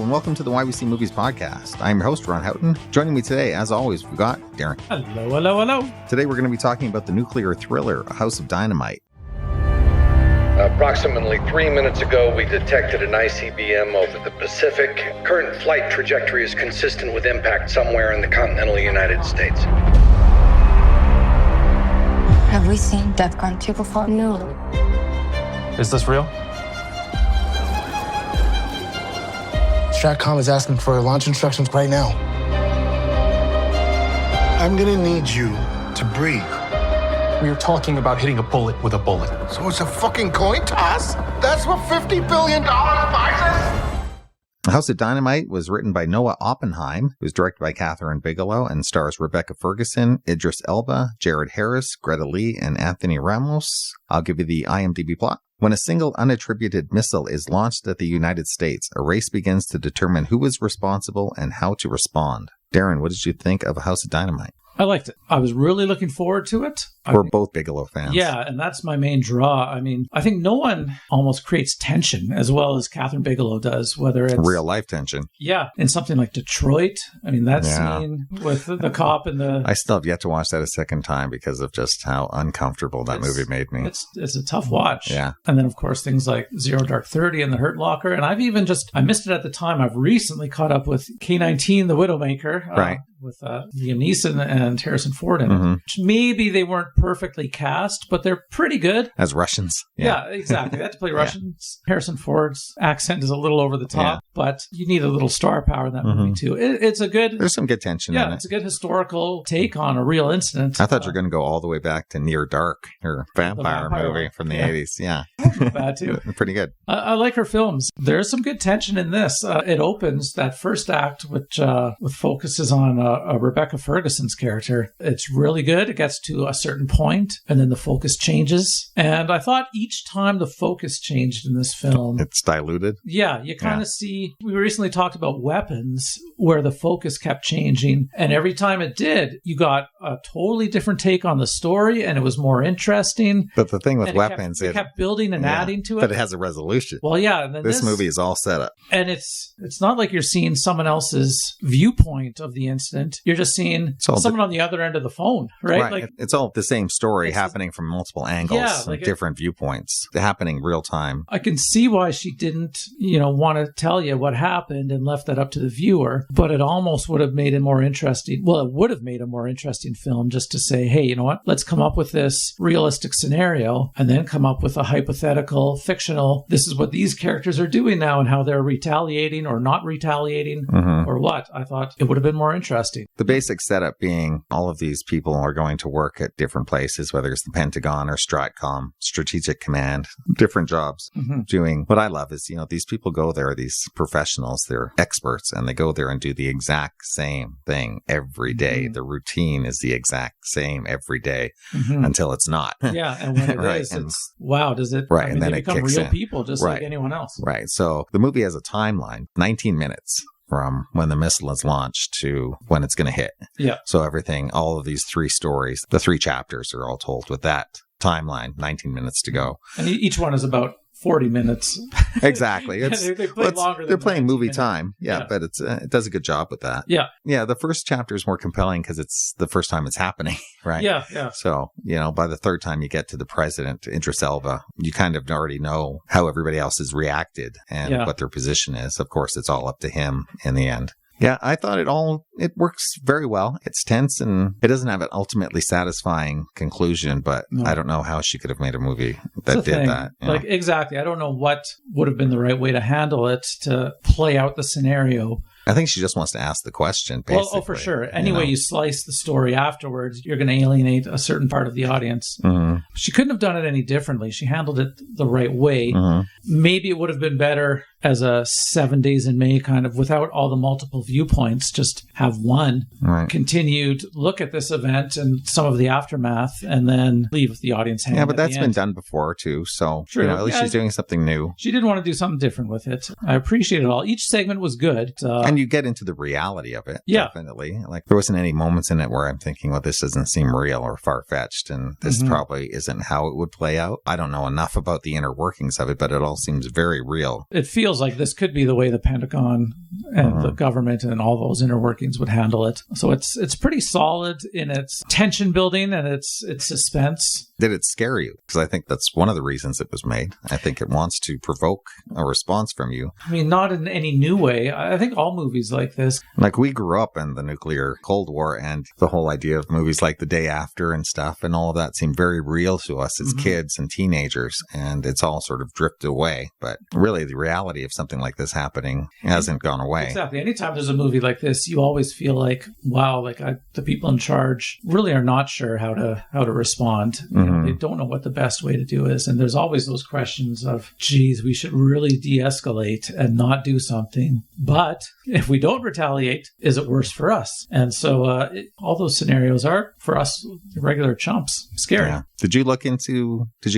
and welcome to the Why We See Movies podcast. I'm your host, Ron.Tron. Joining me today, as always, we've got Darren. Hello. Today we're going to be talking about the nuclear thriller, House of Dynamite. Approximately 3 minutes ago, we detected an ICBM over the Pacific. Current flight trajectory is consistent with impact somewhere in the continental United States. Have we seen DEFCON 2 before? No. Is this real? Stratcom is asking for launch instructions right now. I'm gonna need you to breathe. We are talking about hitting a bullet with a bullet. So it's a fucking coin toss? That's what $50 billion buys us? House of Dynamite was written by Noah Oppenheim. It was directed by Catherine Bigelow and stars Rebecca Ferguson, Idris Elba, Jared Harris, Greta Lee, and Anthony Ramos. I'll give you the IMDb plot. When a single unattributed missile is launched at the United States, a race begins to determine who is responsible and how to respond. Darren, what did you think of House of Dynamite? I liked it. I was really looking forward to it. We're both Bigelow fans. Yeah, and that's my main draw. I mean, I think no one almost creates tension as well as Catherine Bigelow does, whether it's real life tension. Yeah, in something like Detroit. I mean, that scene with the cop and the... I still have yet to watch that a second time because of just how uncomfortable that movie made me. It's a tough watch. Yeah. And then, of course, things like Zero Dark 30 and The Hurt Locker. And I've even I missed it at the time. I've recently caught up with K-19, The Widowmaker. Right. With Liam Neeson and Harrison Ford in it. Which maybe they weren't perfectly cast, but they're pretty good. As Russians. Yeah, exactly. They had to play Russians. Harrison Ford's accent is a little over the top, but you need a little star power in that movie, too. It's a good... There's some good tension in it. Yeah, it's a good historical take on a real incident. I thought you were going to go all the way back to Near Dark, her vampire movie from the 80s. Yeah. Not bad, too. Pretty good. I like her films. There's some good tension in this. It opens that first act, which with focuses on Rebecca Ferguson's character. It's really good. It gets to a certain point, and then the focus changes. And I thought each time the focus changed in this film... It's diluted? Yeah, you kind of see... We recently talked about Weapons, where the focus kept changing, and every time it did, you got a totally different take on the story, and it was more interesting. But the thing with Weapons... It kept building and adding to it. But it has a resolution. Well, yeah. And then this movie is all set up. And it's not like you're seeing someone else's viewpoint of the incident. You're just seeing someone on the other end of the phone, right? Like, it's all the same story happening from multiple angles and different viewpoints, happening real time. I can see why she didn't, want to tell you what happened and left that up to the viewer, but it almost would have made it more interesting. Well, it would have made a more interesting film just to say, hey, you know what? Let's come up with this realistic scenario and then come up with a hypothetical, fictional, this is what these characters are doing now and how they're retaliating or not retaliating or what. I thought it would have been more interesting. The basic setup being all of these people are going to work at different places, whether it's the Pentagon or Stratcom, Strategic Command, different jobs. Doing what I love is, these people go there, these professionals, they're experts, and they go there and do the exact same thing every day. The routine is the exact same every day until it's not. Yeah, and when it is, it's, wow, does it? Right, and then they become real people just like anyone else. Right, so the movie has a timeline, 19 minutes. From when the missile is launched to when it's going to hit. Yeah. So everything, all of these three stories, the three chapters are all told with that timeline, 19 minutes to go. And each one is about 40 minutes. Exactly. They play longer than they're playing movie minutes. time. Yeah, but it does a good job with that. Yeah. Yeah, the first chapter is more compelling because it's the first time it's happening, right? Yeah. So, by the third time you get to the president, Idris Elba, you kind of already know how everybody else has reacted and what their position is. Of course, it's all up to him in the end. Yeah, I thought it works very well. It's tense and it doesn't have an ultimately satisfying conclusion, but I don't know how she could have made a movie that did that. Like, exactly. I don't know what would have been the right way to handle it to play out the scenario. I think she just wants to ask the question, basically. Well, for sure. Anyway, you slice the story afterwards, you're going to alienate a certain part of the audience. She couldn't have done it any differently. She handled it the right way. Maybe it would have been better as a 7 Days in May kind of, without all the multiple viewpoints, just have one continued look at this event and some of the aftermath and then leave the audience hanging. Yeah, but that's been done before too. So at least she's doing something new. She did want to do something different with it. I appreciate it all. Each segment was good. And you get into the reality of it. Yeah. Definitely. Like there wasn't any moments in it where I'm thinking, well, this doesn't seem real or far-fetched and this probably isn't how it would play out. I don't know enough about the inner workings of it, but it all seems very real. It feels like this could be the way the Pentagon and the government and all those inner workings would handle it. So it's pretty solid in its tension building and its suspense. Did it scare you? Because I think that's one of the reasons it was made. I think it wants to provoke a response from you. I mean, not in any new way. I think all movies like this. Like, we grew up in the nuclear Cold War, and the whole idea of movies like The Day After and stuff and all of that seemed very real to us as kids and teenagers, and it's all sort of drifted away. But really, the reality of something like this happening hasn't gone away. Exactly. Anytime there's a movie like this, you always feel like, wow, the people in charge really are not sure how to respond. They don't know what the best way to do is. And there's always those questions of, geez, we should really de-escalate and not do something. But if we don't retaliate, is it worse for us? And so all those scenarios are, for us, regular chumps, scary. Yeah. Did you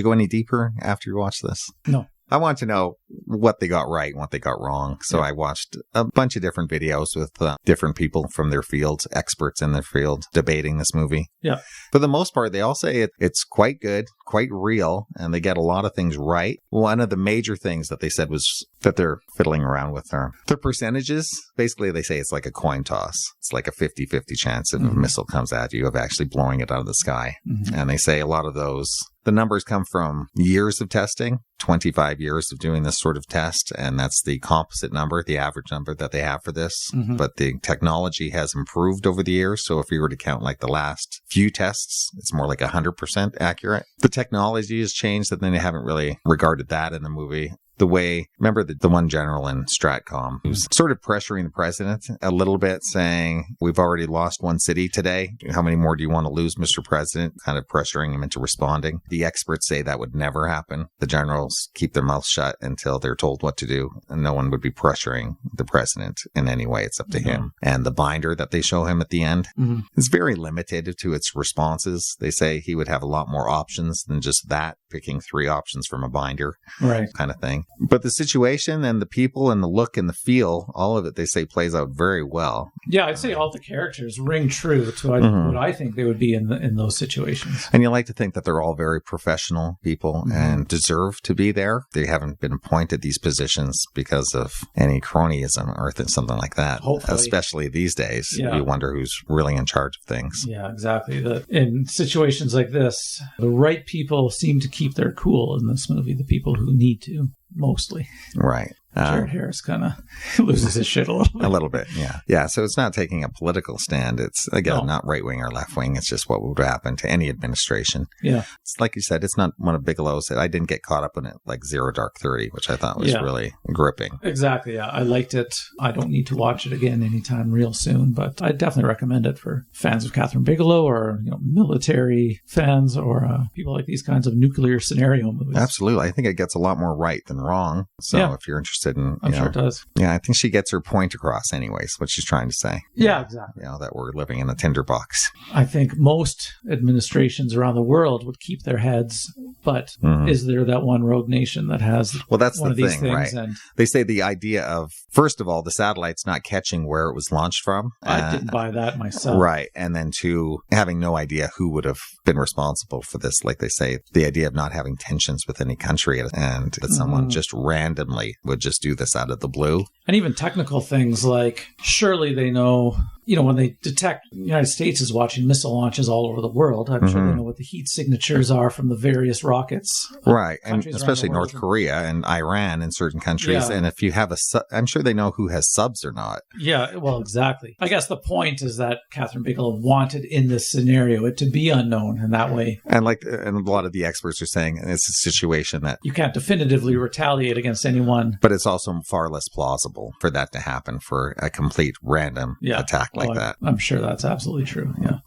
go any deeper after you watched this? No. I want to know what they got right and what they got wrong. So I watched a bunch of different videos with different people from their fields, experts in their field, debating this movie. Yeah. For the most part, they all say it's quite good, quite real, and they get a lot of things right. One of the major things that they said was that they're fiddling around with their percentages. Basically, they say it's like a coin toss. It's like a 50-50 chance if a missile comes at you of actually blowing it out of the sky. And they say a lot of those, the numbers come from years of testing, 25 years of doing this sort of test, and that's the composite number, the average number that they have for this. But the technology has improved over the years, so if you were to count like the last few tests, it's more like 100% accurate. The technology has changed, and then they haven't really regarded that in the movie. The way, remember the one general in Stratcom who's sort of pressuring the president a little bit, saying, we've already lost one city today. How many more do you want to lose, Mr. President? Kind of pressuring him into responding. The experts say that would never happen. The generals keep their mouths shut until they're told what to do, and no one would be pressuring the president in any way. It's up to him. And the binder that they show him at the end is very limited to its responses. They say he would have a lot more options than just that, picking 3 options from a binder, kind of thing. But the situation and the people and the look and the feel, all of it, they say, plays out very well. Yeah, I'd say all the characters ring true to what I think they would be in those situations. And you like to think that they're all very professional people and deserve to be there. They haven't been appointed these positions because of any cronyism or something like that. Hopefully. Especially these days. Yeah. You wonder who's really in charge of things. Yeah, exactly. In situations like this, the right people seem to keep their cool in this movie, the people who need to. Mostly. Right. Jared Harris kind of loses his shit a little bit. A little bit, yeah. Yeah, so it's not taking a political stand. It's, again, not right-wing or left-wing. It's just what would happen to any administration. Yeah. It's like you said, it's not one of Bigelow's. I didn't get caught up in it like Zero Dark 30, which I thought was really gripping. Exactly, yeah. I liked it. I don't need to watch it again anytime real soon, but I definitely recommend it for fans of Catherine Bigelow or military fans or people like these kinds of nuclear scenario movies. Absolutely. I think it gets a lot more right than wrong. So if you're interested in, I'm sure it does. Yeah, I think she gets her point across anyways, what she's trying to say. Yeah, exactly. That we're living in a tinderbox. I think most administrations around the world would keep their heads, but is there that one rogue nation that has that's one the of these thing, things? Right? And they say the idea of, first of all, the satellite's not catching where it was launched from. I didn't buy that myself. Right. And then 2, having no idea who would have been responsible for this. Like they say, the idea of not having tensions with any country and that someone just randomly would just do this out of the blue. And even technical things like, surely they know, when they detect the United States is watching missile launches all over the world, I'm sure they know what the heat signatures are from the various rockets. Right. And especially North Korea and Iran and certain countries. Yeah. And if you have I'm sure they know who has subs or not. Yeah, well, exactly. I guess the point is that Catherine Bigelow wanted in this scenario it to be unknown, and that way. And a lot of the experts are saying it's a situation that you can't definitively retaliate against anyone. But it's also far less plausible for that to happen for a complete random attack like that. I'm sure that's absolutely true. Yeah.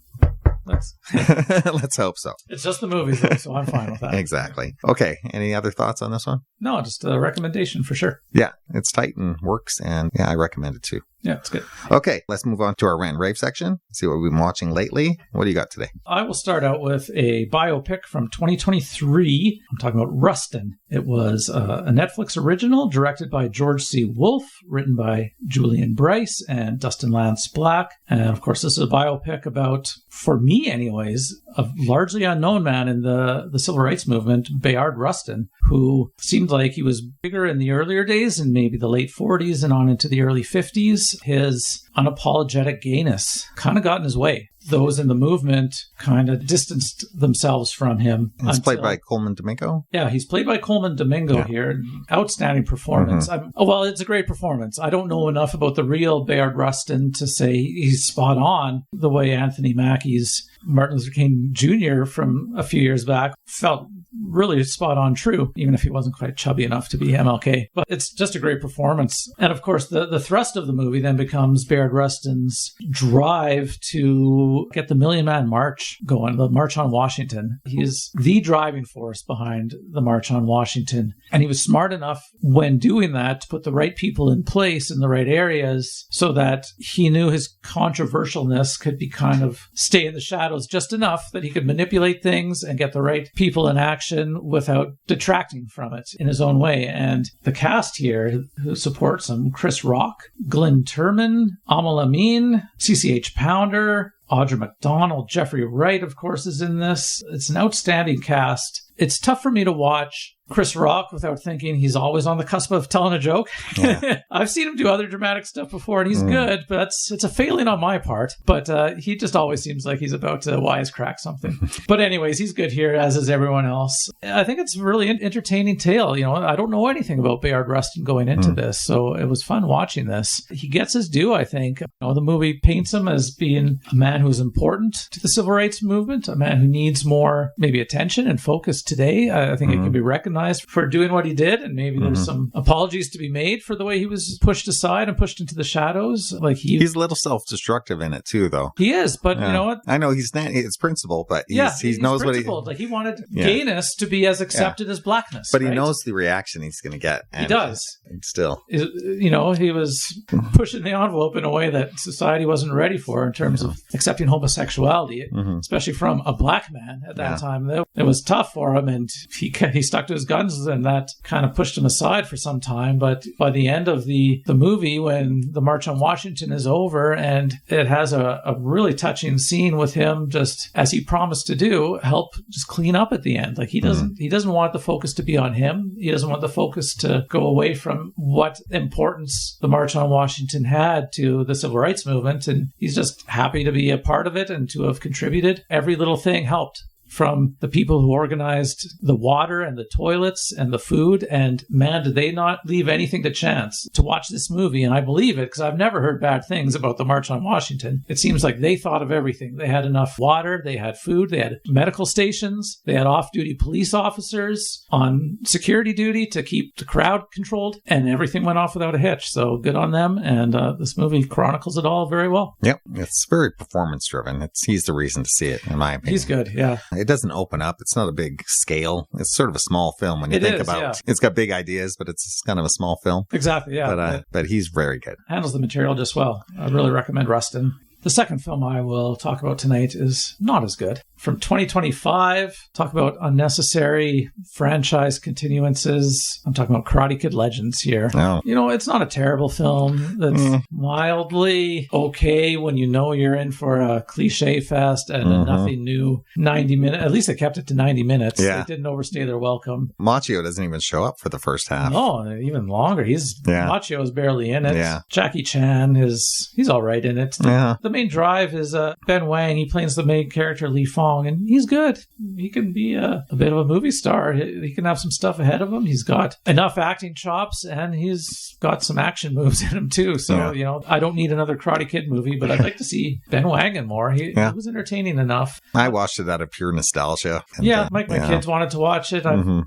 Let's hope so. It's just the movies, though, so I'm fine with that. Exactly. Okay. Any other thoughts on this one? No, just a recommendation for sure. Yeah, it's tight and works, and I recommend it too. Yeah, it's good. Okay, let's move on to our Rant and Rave section. See what we've been watching lately. What do you got today? I will start out with a biopic from 2023. I'm talking about Rustin. It was a Netflix original directed by George C. Wolfe, written by Julian Bryce and Dustin Lance Black. And of course, this is a biopic about, for me anyway, anyways, a largely unknown man in the civil rights movement, Darren.Rustin, who seemed like he was bigger in the earlier days, in maybe the late 40s and on into the early 50s. His unapologetic gayness kind of got in his way. Those in the movement kind of distanced themselves from him. It's played by Coleman Domingo? Yeah, he's played by Coleman Domingo here. Outstanding performance. Well, it's a great performance. I don't know enough about the real Darren.Rustin to say he's spot on the way Anthony Mackie's Martin Luther King Jr. from a few years back felt really spot on true, even if he wasn't quite chubby enough to be MLK. But it's just a great performance. And of course, the thrust of the movie then becomes Darren.Rustin's drive to get the Million Man March going, the March on Washington. He is the driving force behind the March on Washington. And he was smart enough when doing that to put the right people in place in the right areas so that he knew his controversialness could be kind of stay in the shadows just enough that he could manipulate things and get the right people in action without detracting from it in his own way. And the cast here who supports him, Chris Rock, Glenn Turman, Amal Amin, CCH Pounder, Audra McDonald, Jeffrey Wright, of course, is in this. It's an outstanding cast. It's tough for me to watch Chris Rock without thinking he's always on the cusp of telling a joke. Yeah. I've seen him do other dramatic stuff before, and he's good, but it's a failing on my part. But he just always seems like he's about to wisecrack something. But anyways, he's good here, as is everyone else. I think it's a really entertaining tale. You know, I don't know anything about Darren.Rustin going into this, so it was fun watching this. He gets his due, I think. You know, the movie paints him as being a man who's important to the civil rights movement, a man who needs more maybe attention and focus today. I think it can be recognized for doing what he did, and maybe there's some apologies to be made for the way he was pushed aside and pushed into the shadows. Like he's a little self-destructive in it too, though. He is, but you know what? I know he's not. It's principle, but he knows what he. Like he wanted gayness to be as accepted as blackness, but he knows the reaction he's going to get. He does. Still, you know, he was pushing the envelope in a way that society wasn't ready for in terms of accepting homosexuality, especially from a black man at that time. It was tough for him, and he stuck to his guns, and that kind of pushed him aside for some time. But by the end of the movie, when the March on Washington is over, and it has a really touching scene with him, just as he promised to do, help just clean up at the end. Like he doesn't want the focus to be on him. He doesn't want the focus to go away from what importance the March on Washington had to the civil rights movement. And he's just happy to be a part of it and to have contributed. Every little thing helped. From the people who organized the water and the toilets and the food. And man, did they not leave anything to chance to watch this movie. And I believe it because I've never heard bad things about the March on Washington. It seems like they thought of everything. They had enough water. They had food. They had medical stations. They had off-duty police officers on security duty to keep the crowd controlled. And everything went off without a hitch. So good on them. And this movie chronicles it all very well. Yep. It's very performance-driven. He's the reason to see it, in my opinion. He's good, yeah. It doesn't open up. It's not a big scale. It's sort of a small film when you think about it. It's got big ideas, but it's kind of a small film. Exactly, yeah. But he's very good. Handles the material just well. I really recommend Rustin. The second film I will talk about tonight is not as good. From 2025, talk about unnecessary franchise continuances. I'm talking about Karate Kid Legends here. Oh. You know, it's not a terrible film. That's mildly okay when you know you're in for a cliche fest and a nothing new 90 minutes. At least they kept it to 90 minutes. Yeah. They didn't overstay their welcome. Machio doesn't even show up for the first half. No, even longer. Machio is barely in it. Yeah. Jackie Chan he's all right in it. The main drive is Ben Wang. He plays the main character, Li Fong, and he's good. He can be a bit of a movie star. He can have some stuff ahead of him. He's got enough acting chops, and he's got some action moves in him, too. So, you know, I don't need another Karate Kid movie, but I'd like to see Ben Wang in more. He was entertaining enough. I watched it out of pure nostalgia. And, my kids wanted to watch it.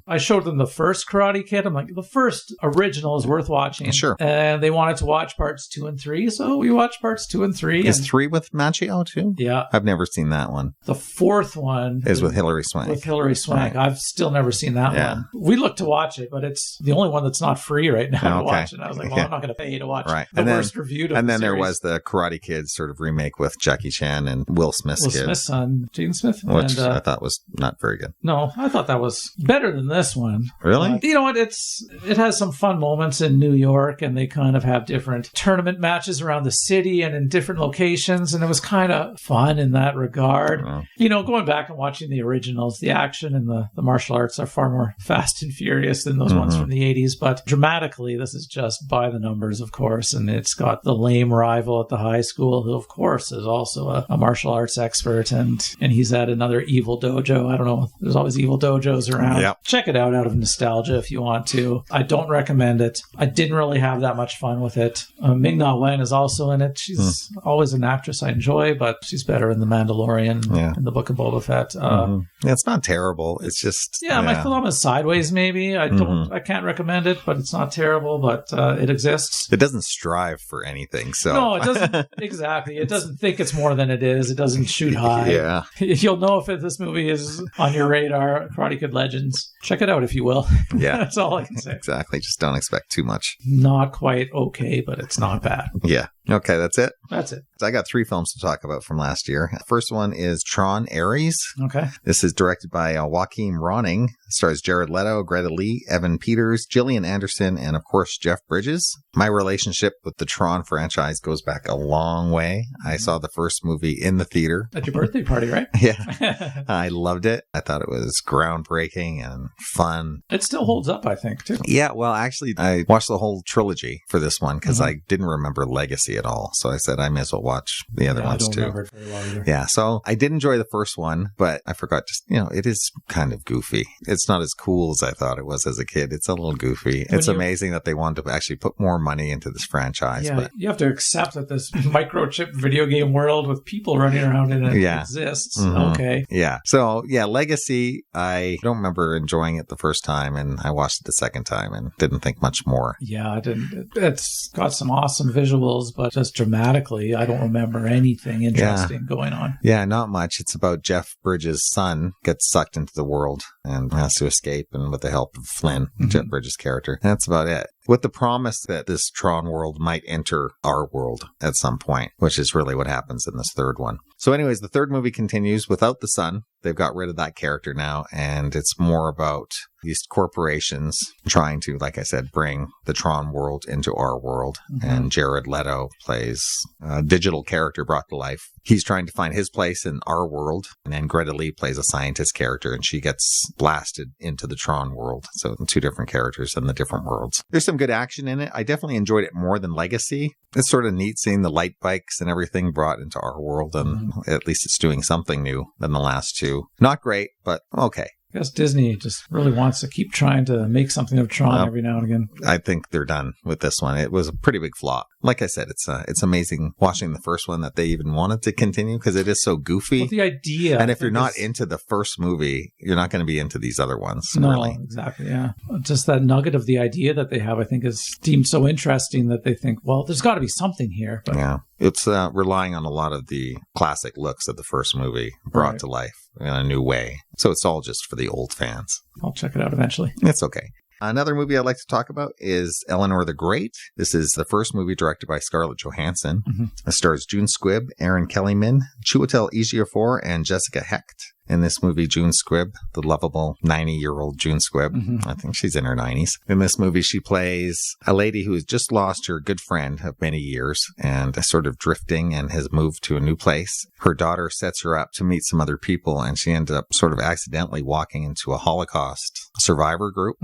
I showed them the first Karate Kid. I'm like, the first original is worth watching. Sure. And they wanted to watch parts 2 and 3, so we watched parts 2 and 3. Is 3 with Machio, too? Yeah. I've never seen that one. The fourth one is with Hilary Swank. Right. I've still never seen that one. We looked to watch it, but it's the only one that's not free right now to watch. And I was like, well, I'm not going to pay to watch the worst reviewed of And then the there was the Karate Kid sort of remake with Jackie Chan and Will Smith's kid. Smith's son, Jaden Smith. Which I thought was not very good. No, I thought that was better than this one. Really? You know what? It has some fun moments in New York, and they kind of have different tournament matches around the city and in different locations, and it was kind of fun in that regard. You know, going back and watching the originals, the action and the martial arts are far more fast and furious than those ones from the 80s. But dramatically, this is just by the numbers, of course. And it's got the lame rival at the high school, who, of course, is also a martial arts expert. And he's at another evil dojo. I don't know. There's always evil dojos around. Yep. Check it out of nostalgia if you want to. I don't recommend it. I didn't really have that much fun with it. Ming-Na Wen is also in it. She's always an actress I enjoy, but she's better in The Mandalorian and The Book of Boba Fett. Yeah, it's not terrible. It's just... my thumb is sideways, maybe. I can't recommend it, but it's not terrible, but it exists. It doesn't strive for anything, so... No, it doesn't. Exactly. It doesn't think it's more than it is. It doesn't shoot high. Yeah. You'll know if this movie is on your radar, Karate Kid Legends. Check it out if you will. Yeah. That's all I can say. Exactly. Just don't expect too much. Not quite okay, but it's not bad. Yeah. Okay, that's it? That's it. So I got 3 films to talk about from last year. First one is Tron Ares. Okay. This is directed by Joachim Ronning. Stars Jared Leto, Greta Lee, Evan Peters, Gillian Anderson, and of course, Jeff Bridges. My relationship with the Tron franchise goes back a long way. I saw the first movie in the theater. At your birthday party, right? Yeah. I loved it. I thought it was groundbreaking and fun. It still holds up, I think, too. Yeah, well, actually, I watched the whole trilogy for this one because I didn't remember Legacy at all. So I said I may as well watch the other ones too. I don't remember it very well either. Yeah, so I did enjoy the first one, but I forgot it is kind of goofy. It's not as cool as I thought it was as a kid. It's a little goofy. It's amazing that they wanted to actually put more money into this franchise. Yeah, but you have to accept that this microchip video game world with people running around in it exists. Okay. Yeah. So, Legacy, I don't remember enjoying it the first time, and I watched it the second time and didn't think much more. Yeah, I didn't. It's got some awesome visuals, but just dramatically, I don't remember anything interesting going on. Yeah, not much. It's about Jeff Bridges' son gets sucked into the world and has to escape, and with the help of Flynn, Jeff Bridges' character. That's about it. With the promise that this Tron world might enter our world at some point, which is really what happens in this third one. So anyways, the third movie continues without the son. They've got rid of that character now, and it's more about these corporations trying to, like I said, bring the Tron world into our world. And Jared Leto plays a digital character brought to life. He's trying to find his place in our world. And then Greta Lee plays a scientist character, and she gets blasted into the Tron world. So 2 different characters in the different worlds. There's some good action in it. I definitely enjoyed it more than Legacy. It's sort of neat seeing the light bikes and everything brought into our world, and at least it's doing something new than the last 2. Not great, but okay. I guess Disney just really wants to keep trying to make something of Tron every now and again. I think they're done with this one. It was a pretty big flop. Like I said, it's amazing watching the first one that they even wanted to continue because it is so goofy. Well, the idea. And if you're not into the first movie, you're not going to be into these other ones. No, really. Exactly. Yeah. Just that nugget of the idea that they have, I think, is deemed so interesting that they think, well, there's got to be something here. But yeah. It's relying on a lot of the classic looks of the first movie brought to life in a new way. So it's all just for the old fans. I'll check it out eventually. It's okay. Another movie I'd like to talk about is Eleanor the Great. This is the first movie directed by Scarlett Johansson. It stars June Squibb, Aaron Kellyman, Chiwetel Ejiofor, and Jessica Hecht. In this movie, June Squibb, the lovable 90-year-old June Squibb, I think she's in her 90s. In this movie, she plays a lady who has just lost her good friend of many years and is sort of drifting and has moved to a new place. Her daughter sets her up to meet some other people, and she ends up sort of accidentally walking into a Holocaust survivor group,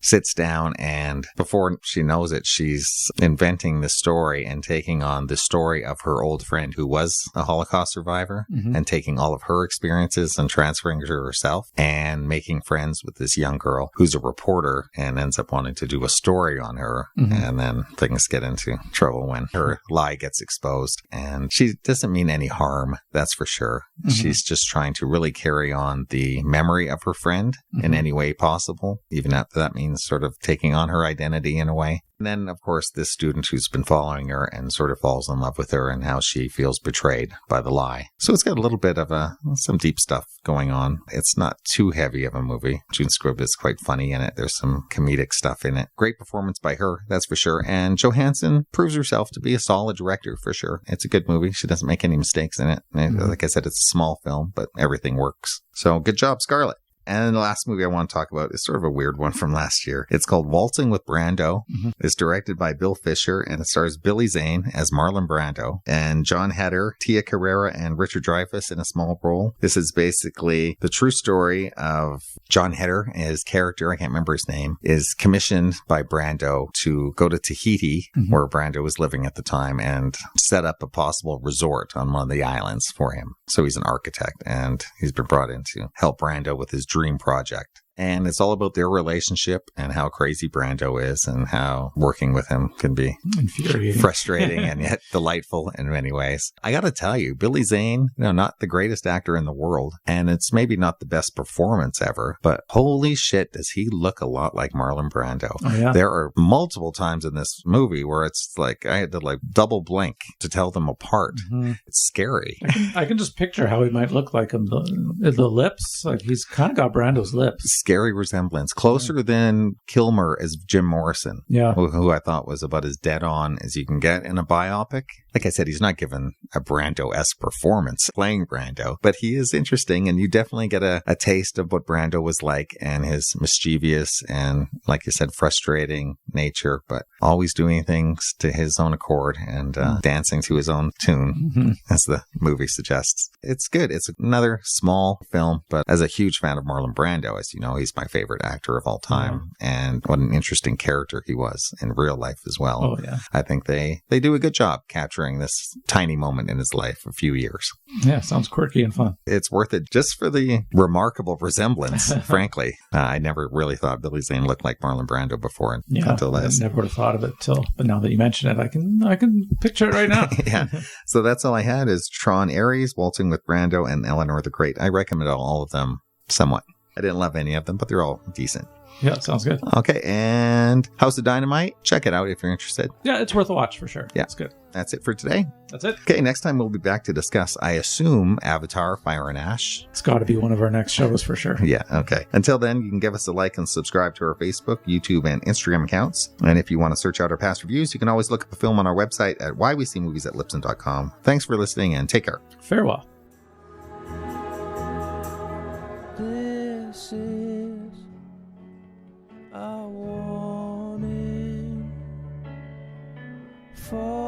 sits down, and before she knows it, she's inventing this story and taking on the story of her old friend who was a Holocaust survivor and taking all of her experiences and transferring to herself and making friends with this young girl who's a reporter and ends up wanting to do a story on her. And then things get into trouble when her lie gets exposed. And she doesn't mean any harm, that's for sure. She's just trying to really carry on the memory of her friend in any way possible, even if that means sort of taking on her identity in a way. And then, of course, this student who's been following her and sort of falls in love with her and how she feels betrayed by the lie. So it's got a little bit of some deep stuff going on. It's not too heavy of a movie. June Squibb is quite funny in it. There's some comedic stuff in it. Great performance by her, that's for sure. And Johansson proves herself to be a solid director for sure. It's a good movie. She doesn't make any mistakes in it. And like I said, it's a small film, but everything works. So good job, Scarlett. And the last movie I want to talk about is sort of a weird one from last year. It's called Waltzing with Brando. It's directed by Bill Fisher, and it stars Billy Zane as Marlon Brando and John Heder, Tia Carrera, and Richard Dreyfuss in a small role. This is basically the true story of John Heder. His character, I can't remember his name, is commissioned by Brando to go to Tahiti, where Brando was living at the time, and set up a possible resort on one of the islands for him. So he's an architect, and he's been brought in to help Brando with his dream project. And it's all about their relationship and how crazy Brando is and how working with him can be infuriating, frustrating, and yet delightful in many ways. I got to tell you, Billy Zane, not the greatest actor in the world, and it's maybe not the best performance ever, but holy shit, does he look a lot like Marlon Brando. Oh, yeah. There are multiple times in this movie where it's like I had to double blink to tell them apart. It's scary. I can just picture how he might look like him. The lips, like he's kind of got Brando's lips. Scary resemblance, closer than Kilmer as Jim Morrison, who I thought was about as dead on as you can get in a biopic. Like I said, he's not given a Brando-esque performance playing Brando, but he is interesting, and you definitely get a taste of what Brando was like and his mischievous and, like you said, frustrating nature, but always doing things to his own accord and dancing to his own tune, as the movie suggests. It's good. It's another small film, but as a huge fan of Marlon Brando, as you know, he's my favorite actor of all time, and what an interesting character he was in real life as well. Oh, yeah. I think they do a good job capturing this tiny moment in his life, a few years. Yeah, sounds quirky and fun. It's worth it just for the remarkable resemblance, frankly. I never really thought Billy Zane looked like Marlon Brando before until this. I never would have thought of it but now that you mention it, I can picture it right now. Yeah. So that's all I had is Tron Ares, Waltzing with Brando, and Eleanor the Great. I recommend all of them somewhat. I didn't love any of them, but they're all decent. Yeah, sounds good. Okay, and House of Dynamite, check it out if you're interested. Yeah, it's worth a watch for sure. Yeah, it's good. That's it for today. That's it. Okay, next time we'll be back to discuss, I assume, Avatar, Fire and Ash. It's got to be one of our next shows for sure. Yeah, okay. Until then, you can give us a like and subscribe to our Facebook, YouTube, and Instagram accounts. And if you want to search out our past reviews, you can always look up a film on our website at whyweseemovies@libsyn.com. Thanks for listening, and take care. Farewell. This is a warning for